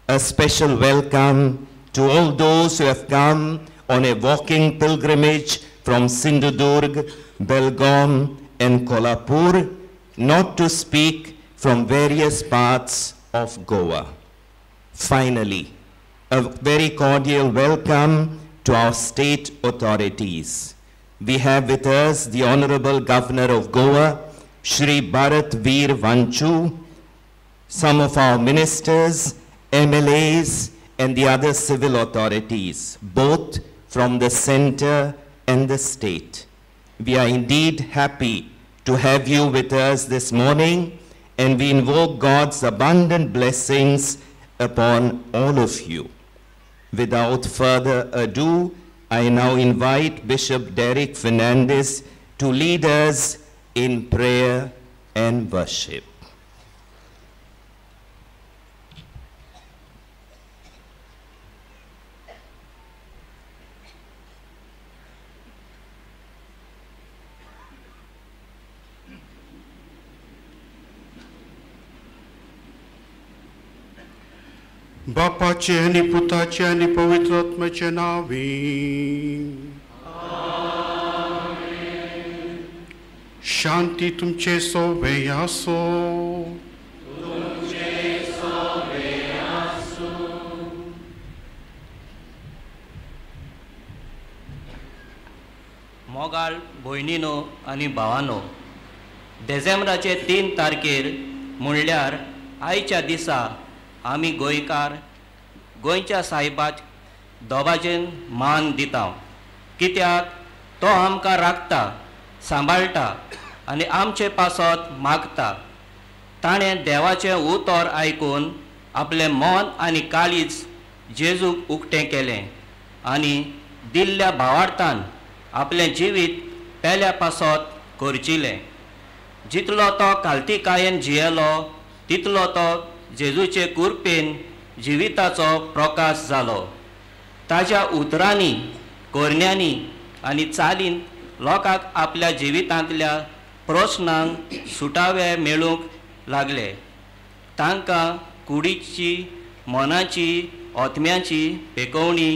A special welcome to all those who have come on a walking pilgrimage from Sindhudurg, Belgaum, and Kolhapur, not to speak from various parts of Goa. Finally, a very cordial welcome to our state authorities. We have with us the Honorable Governor of Goa, Shri Bharat Veer Vanchu, some of our ministers, MLAs, and the other civil authorities, both from the center and the state. We are indeed happy to have you with us this morning, and we invoke God's abundant blessings upon all of you. Without further ado, I now invite Bishop Derek Fernandez to lead us in prayer and worship. बापाचे आणि पुताचे आणि पवित्र आत्म्याचे नावे शांती तुमचे सोबे आसो मोगाळ भयणीनो आनी भावांनो, डिसेंबराचे 3 तारखेर म्हणल्यार आयच्या दिसा आमी गोंयकार गोंयच्या साहेबाक दोबाजेन मान दिता, कित्याक तो आमकां राखता, सांबाळटा आनी आमचे पासत मागता. ताणें देवाचें उतर आयकून आपलें मन आनी काळीज जेजूक उक्तें केलें आनी दिल्ल्या भावार्थान आपलें जिवीत पेल्या पासत करचिलें. जितलो तो काल्तिकायेन जियेलो तितलो तो जेजूचे कुरपेन जिविताचो प्रकाश जालो. ताच्या उतरांनी, कोरण्यांनी आनी चालीन लोकांक आपल्या जिवितांतल्या प्रश्नांक सुटावे मेळूंक लागले. तांकां कुडीची, मनाची, आत्म्याची पेकोवणी,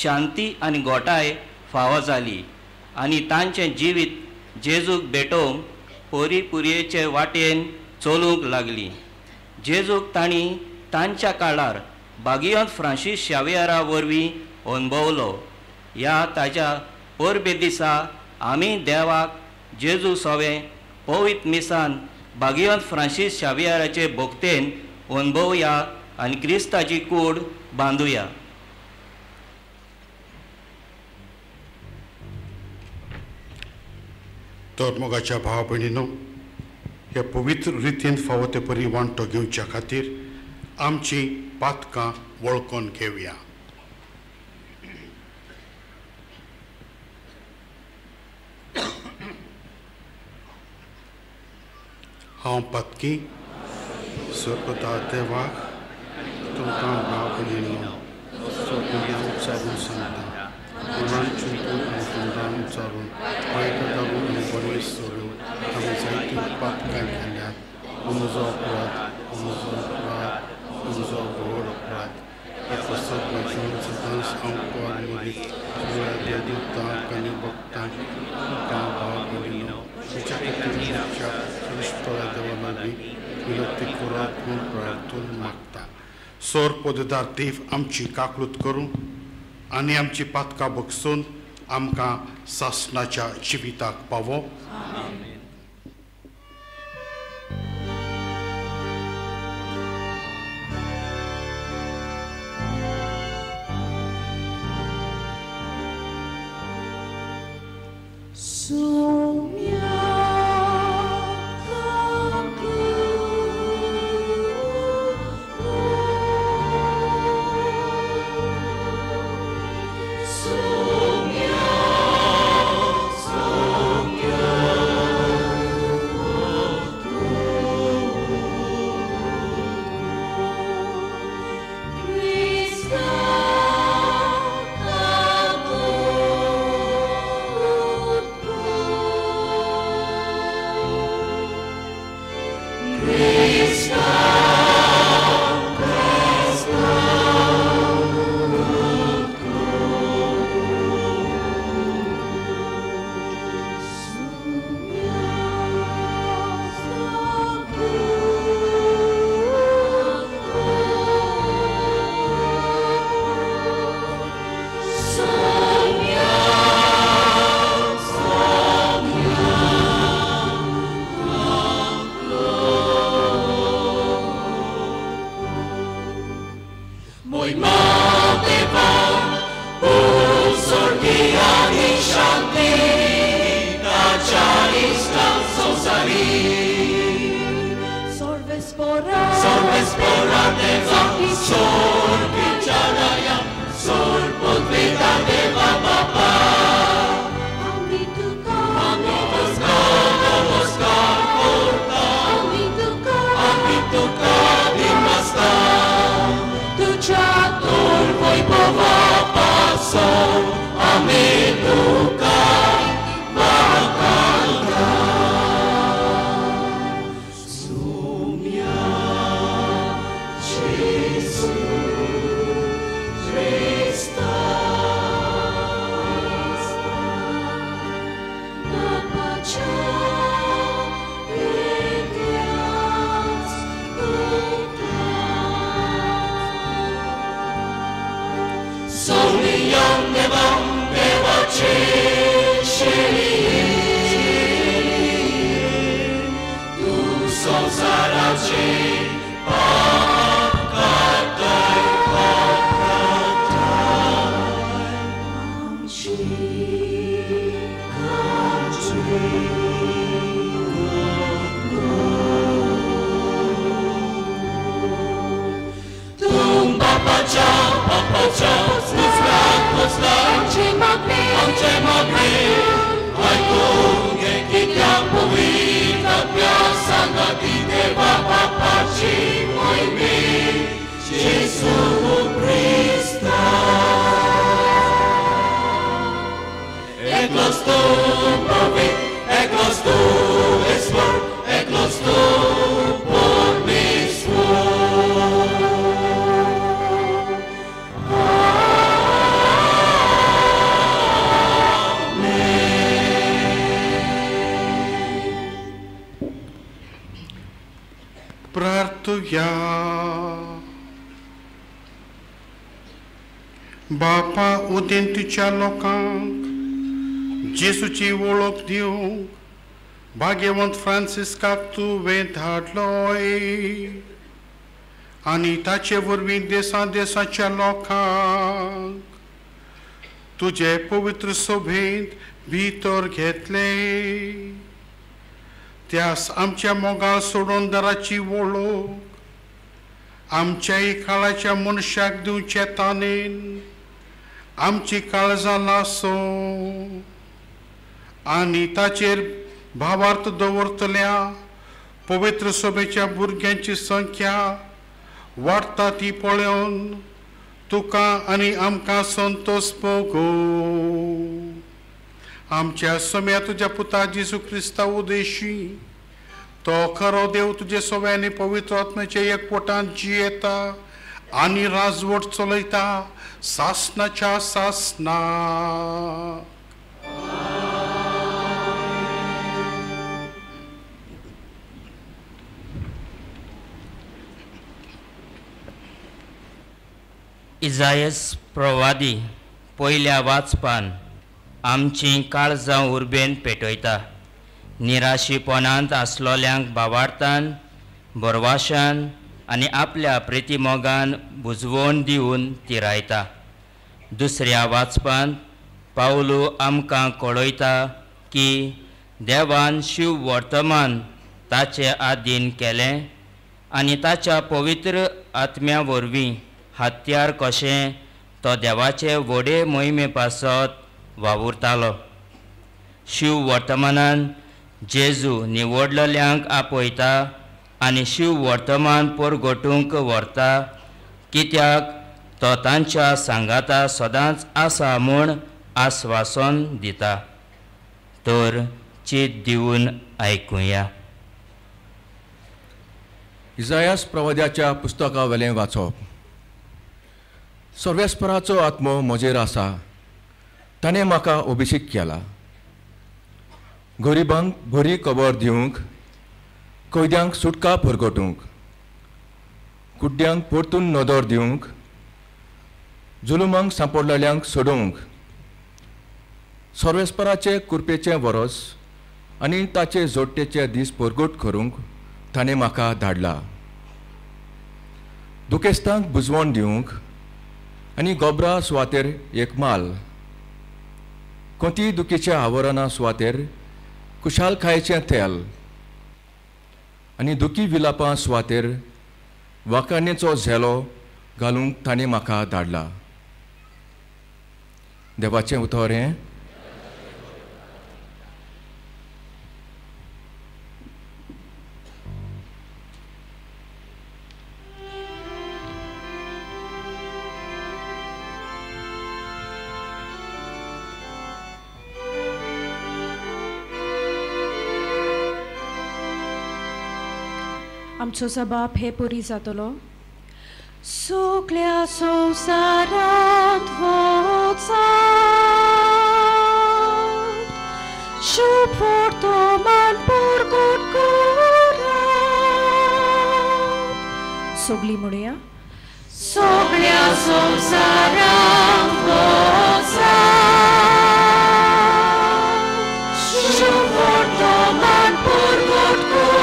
शांती आनी गोटाय फावो जाली आनी तांचें जिवीत जेजूक भेटोवंक पोरिपुरयेचे वाटेन चलूंक लागली. जेजूक तांणी तांच्या काळार भागियोंत फ्रांसीस शावियरा वरवीं अणभवलो. ह्या ताच्या परबे दिसा आमी देवाक जेजू सवें पवित्र मिसान भागियोंत फ्रांसीस शावियराचे भोगतेन अणभवया आनी क्रिस्ताची कूड बांदुया. तर मोगाच्या भावा भयणीनो, ह्या पवित्र रितीन फावो ते परी वांटो घेवच्या खातीर आमची पातकां वळखून घेवया. हांव पातकी सर्वदा देवाक तुमकां भाव भयणीनो सगळ्या उत्साहून सांगता, मनान चिंतून आनी तोंडान उच्चारून वायट दारून आनी बरें सोडून आमी जायती पातकां केल्यात. म्हजो अपराध, म्हजो अपराध, म्हजो व्हड अपराध. हे प्रसाद वाचून सदांच हांव कोर मदीं सगळ्या देवतांक आनी भक्तांक तुमकां भाव भयणीनो तुमच्या खातीर श्रेष्ठोळ्या देवा लागीं विनंती करात म्हूण प्रार्थून मागता. सोर पददार देव आमची काकूट करूं आनी आमची पातकां बगसून आमकां सासणाच्या जिविताक पावो. Oh बापा उदेन तुझ्या लोकांक जेसूची वळख दिवंक भाग्यवंत फ्रांसिस्काक तुवें धाडलोय आनी ताचे वरवीं देशाच्या लोकांक तुझे पवित्र सभेंत भितर घेतले त्यास आमच्या मोगाळ सोडून दाराची वळख आमच्याही काळाच्या मनशाक दिवचे तानेन आमची काळजां लासो आनी ताचेर भावार्थ दवरतल्या पवित्र सभेच्या भुरग्यांची संख्या वाडटा ती पळोवन तुका आनी आमकां संतोष भोगो आमच्या सम्या तुज्या पुता जेजू क्रिस्ता उदेशी तो खरो देव तुझे सगळ्यांनी पवित्र आत्म्याचे एकवटान जियेता आनी राजवट चलयता सासनाच्या सासना इजायस प्रवादी पयल्या वाचपान आमची काळजां उर्बेन पेटयता निराशीपणांत आसलोल्यांक भावार्थान बरवाशान आनी आपल्या प्रितीमोगान बुजवण दिवन तिरायता दुसऱ्या वाचपान पावलू आमकां कळयता की देवान शिव वर्तमान ताचे आधीन केलें आनी ताच्या पवित्र आत्म्या वरवीं हत्यार कशें तो देवाचे व्हडे मोहिमे पासत वावुरतालो शिव वर्तमानान जेजू निवडलेल्यांक आपयता आनी शिव वर्तमान परगटूंक व्हरता कित्याक तो तांच्या सांगाता सदांच आसा म्हूण आस्वासन दिता तर चीत दिवन आयकुया इजायास प्रवाद्याच्या पुस्तका वेलें वाचप सर्वेस्पराचो आत्मो म्हजेर आसा ताणें म्हाका अभिषेक केला गरिबांक बरी खबर दिवंक कैद्यांक सुटका परगटूंक कुड्ड्यांक परतून नदर दिवंक जुलुमांक सांपडलेल्यांक सोडूंक सर्वेस्पराचे कुरपेचें वरस आनी ताचे जोडटेचे दीस परगट करूंक ताणें म्हाका धाडला दुखेस्तांक बुजवण दिवंक आनी गोबरा सुवातेर एक माल कोणतीय दुखीच्या आवरणा सुवातेर कुशालकायेचें तेल आनी दुखी विलापां सुवातेर वाकाणेचो झेलो घालूंक ताणें म्हाका धाडला. देवाचें उतर हें. आमचो सबाप हे पुरी जातलो. सगळ्या संवसारांत वचा शुभ वर्तमान परगट करात. सगळीं म्हणुया. सगळ्या संवसारांत वचा शुभ वर्तमान परगट करात.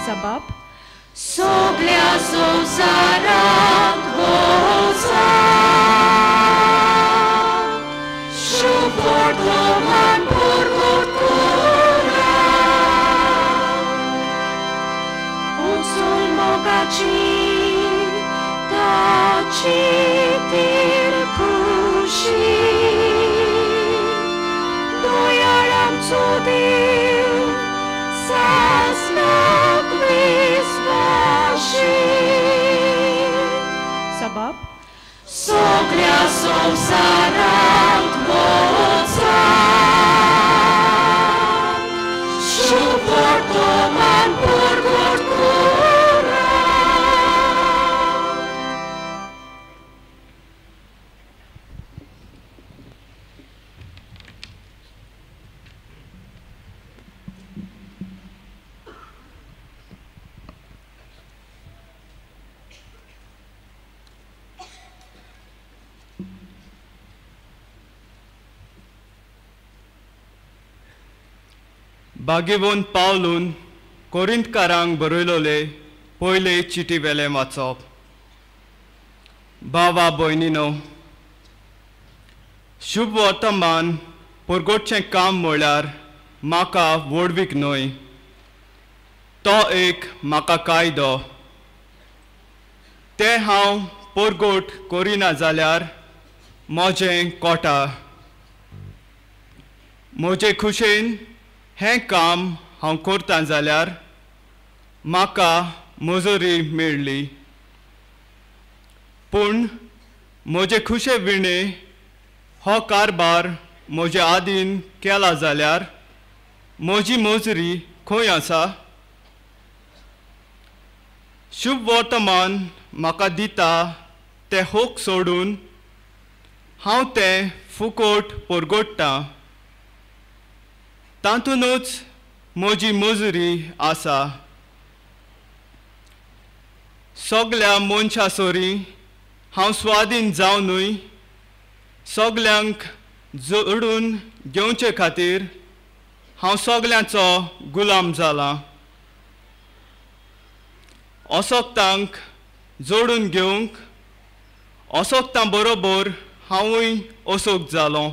Sabab soglia संवसारांत वचा शुभ वर्तमान परगट करात. उंचूल मोगाची ताची खुशी दोयाळ आमचो देव सासनाक विस्वाशी. सबब सगळ्या संवसारांत वचा शुभ वर्तमान परगट करात. बागेवून पावलून कोरिंतकारांक बरयलोले पयले चिटी वेले वाचप. भावा भयणीनो, शुभ वर्तमान परगटचें काम म्हळ्यार म्हाका वडवीक न्हय. तो एक म्हाका कायदो. तें हांव परगट करिना जाल्यार म्हजें कोटा. म्हजे खुशेन हें काम हांव करतां जाल्यार म्हाका मजुरी मेळ्ळी. पूण म्हजे खुशे विणे हो कारबार म्हजे आदीन केला जाल्यार म्हजी मजुरी खंय आसा? शुभ वर्तमान म्हाका दिता तें होक सोडून हांव तें फुकट परगट्टां. तातूंतच म्हजी मजुरी आसा. सगळ्या मनशा सोरी हांव स्वाधीन जावनूय सगळ्यांक जोडून घेवचे खातीर हांव सगळ्यांचो गुलाम जालां. असोक्तांक जोडून घेवंक असोक्तां बरोबर हांवूय असोक जालो.